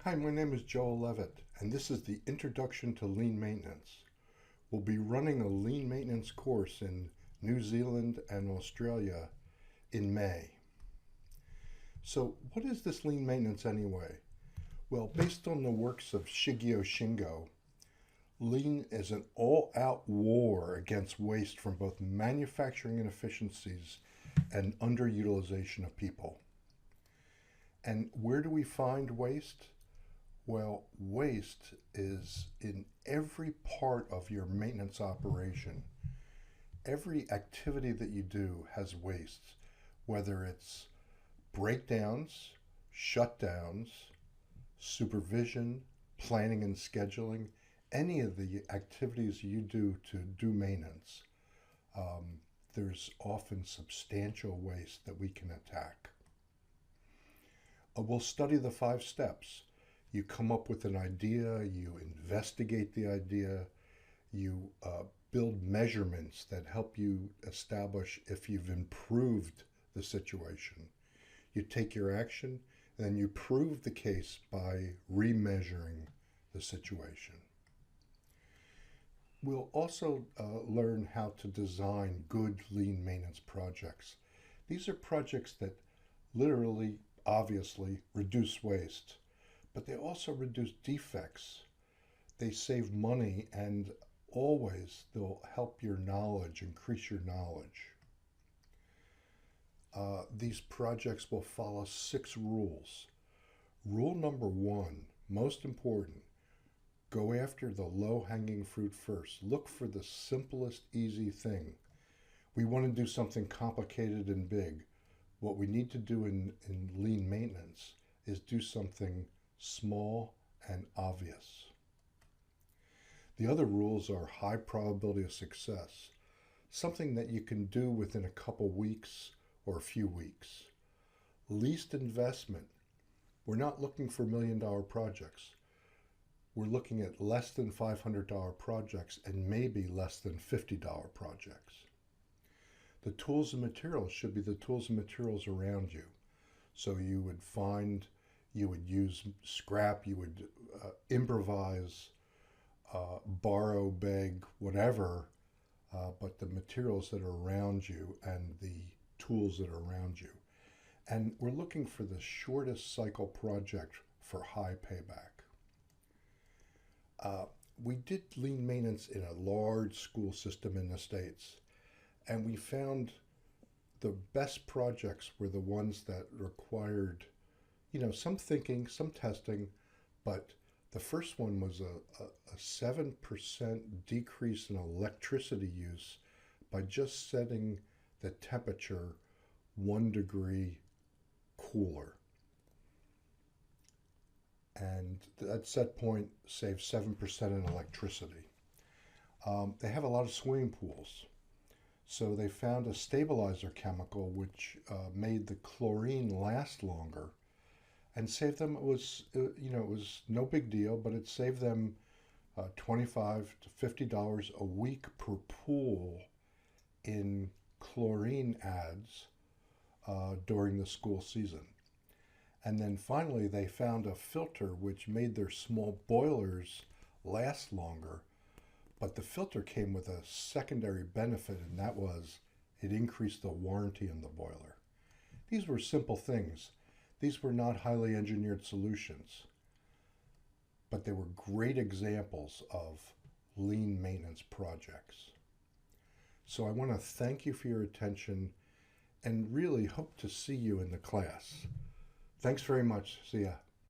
Hi, my name is Joel Levitt, and this is the Introduction to Lean Maintenance. We'll be running a lean maintenance course in New Zealand and Australia in May. So, what is this lean maintenance anyway? Well, based on the works of Shigeo Shingo, lean is an all-out war against waste from both manufacturing inefficiencies and underutilization of people. And where do we find waste? Well, waste is in every part of your maintenance operation. Every activity that you do has waste, whether it's breakdowns, shutdowns, supervision, planning and scheduling, any of the activities you do to do maintenance. There's often substantial waste that we can attack. We'll study the 5 steps. You come up with an idea, you investigate the idea, you build measurements that help you establish if you've improved the situation. You take your action, and then you prove the case by remeasuring the situation. We'll also learn how to design good lean maintenance projects. These are projects that literally, obviously, reduce waste, but they also reduce defects. They save money, and always they'll help your knowledge, increase your knowledge. These projects will follow 6 rules. Rule number 1, most important, go after the low-hanging fruit first. Look for the simplest, easy thing. We want to do something complicated and big. What we need to do in lean maintenance is do something small and obvious. The other rules are high probability of success, something that you can do within a couple weeks or a few weeks. Least investment. We're not looking for $1 million projects. We're looking at less than $500 projects and maybe less than $50 projects. The tools and materials should be the tools and materials around you. So you would use scrap, you would improvise, borrow, beg, whatever, but the materials that are around you and the tools that are around you. And we're looking for the shortest cycle project for high payback. We did lean maintenance in a large school system in the States, and we found the best projects were the ones that required, some thinking, some testing, but the first one was a 7% decrease in electricity use by just setting the temperature 1 degree cooler. And that set point saves 7% in electricity. They have a lot of swimming pools. So they found a stabilizer chemical which made the chlorine last longer and saved them. It was no big deal, but it saved them $25 to $50 a week per pool in chlorine ads during the school season. And then finally, they found a filter which made their small boilers last longer, but the filter came with a secondary benefit, and that was it increased the warranty in the boiler. These were simple things. These were not highly engineered solutions, but they were great examples of lean maintenance projects. So I want to thank you for your attention and really hope to see you in the class. Thanks very much. See ya.